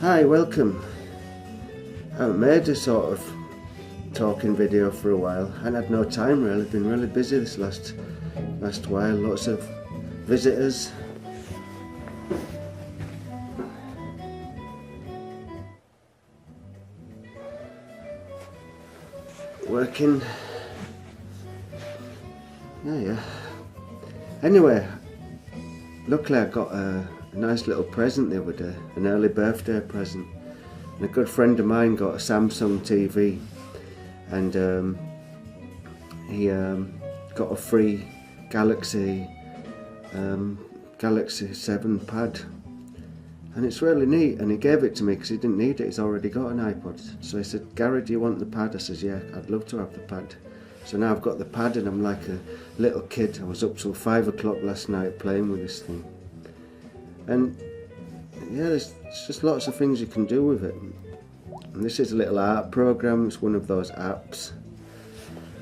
Hi, welcome. I haven't made a sort of talking video for a while and had no time really. Been really busy this last while. Lots of visitors. Working. Yeah. Anyway, luckily I got a nice little present the other day, an early birthday present. And a good friend of mine got a Samsung TV, and he got a free Galaxy 7 pad, and it's really neat. And he gave it to me because he didn't need it. He's already got an iPod. So he said, "Gary, do you want the pad?" I says, "Yeah, I'd love to have the pad." So now I've got the pad and I'm like a little kid. I was up till 5 o'clock last night playing with this thing. And yeah, there's just lots of things you can do with it. And this is a little art program. It's one of those apps.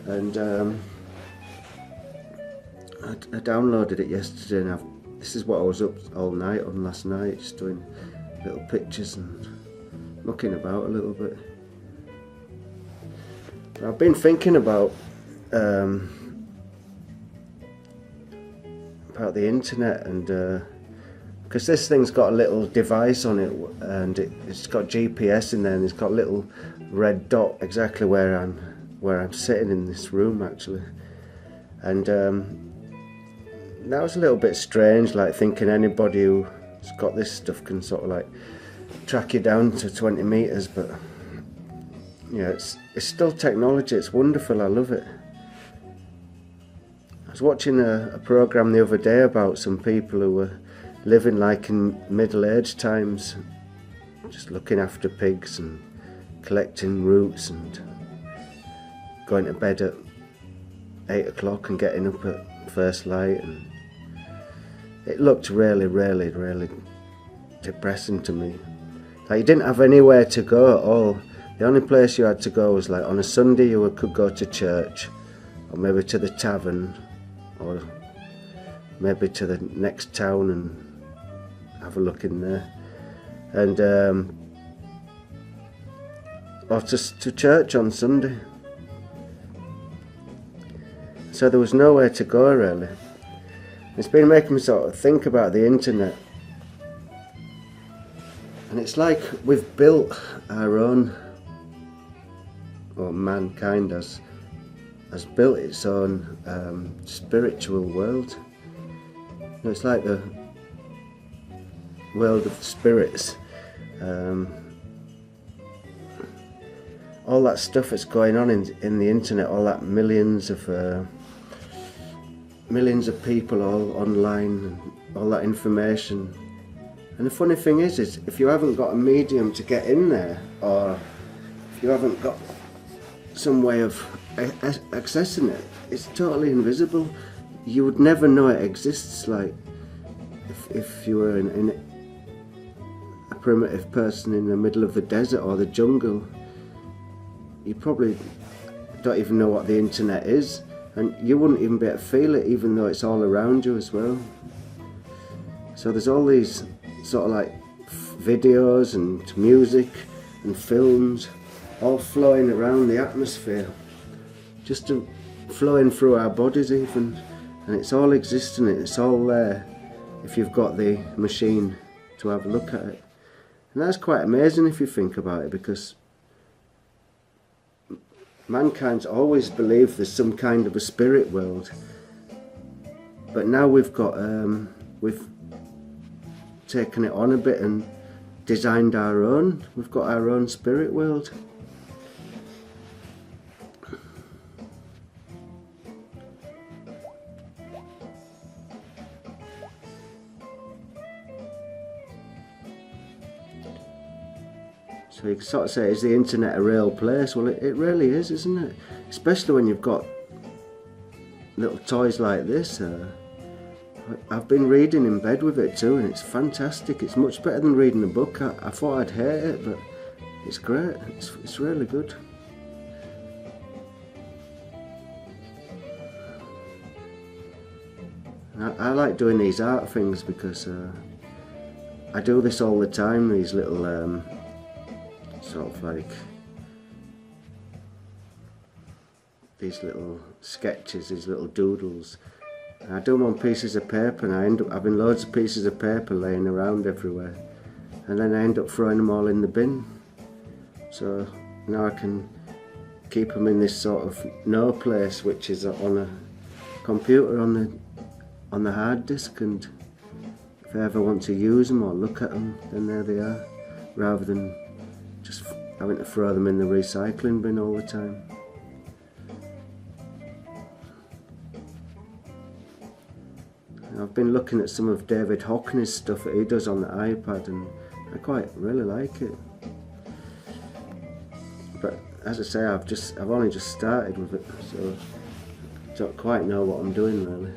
And I downloaded it yesterday, and this is what I was up all night on last night, just doing little pictures and mucking about a little bit. I've been thinking about the internet, and because this thing's got a little device on it, and it's got GPS in there, and it's got a little red dot exactly where I'm sitting in this room actually. And that was a little bit strange, like thinking anybody who's got this stuff can sort of like track you down to 20 meters, but yeah, it's still technology. It's wonderful. I love it. I was watching a program the other day about some people who were living like in middle-aged times, just looking after pigs and collecting roots and going to bed at 8 o'clock and getting up at first light, and it looked really, really, really depressing to me. Like you didn't have anywhere to go at all. The only place you had to go was like on a Sunday you could go to church, or maybe to the tavern, or maybe to the next town and have a look in there, and or to church on Sunday. So there was nowhere to go really. It's been making me sort of think about the internet, and it's like we've built our own, or mankind has built its own spiritual world. It's like the world of spirits. All that stuff that's going on in the internet, all that millions of people all online, and all that information. And the funny thing is if you haven't got a medium to get in there, or if you haven't got some way of accessing it, it's totally invisible. You would never know it exists. Like if you were in a primitive person in the middle of the desert or the jungle, you probably don't even know what the internet is, and you wouldn't even be able to feel it, even though it's all around you as well. So there's all these sort of like videos and music and films all flowing around the atmosphere, just flowing through our bodies even, and it's all existing. It's all there if you've got the machine to have a look at it. And that's quite amazing if you think about it, because mankind's always believed there's some kind of a spirit world, but now we've taken it on a bit and designed our own. We've got our own spirit world. So you can sort of say, is the internet a real place? Well, it really is, isn't it? Especially when you've got little toys like this. I've been reading in bed with it too, and it's fantastic. It's much better than reading a book. I thought I'd hate it, but it's great. It's really good. I like doing these art things because I do this all the time, these little sort of like these little sketches, these little doodles. And I do them on pieces of paper, and I end up having loads of pieces of paper laying around everywhere, and then I end up throwing them all in the bin. So now I can keep them in this sort of no place, which is on a computer on the hard disk, and if I ever want to use them or look at them, then there they are, rather than just having to throw them in the recycling bin all the time. I've been looking at some of David Hockney's stuff that he does on the iPad, and I quite really like it. But as I say, I've only just started with it, so I don't quite know what I'm doing really.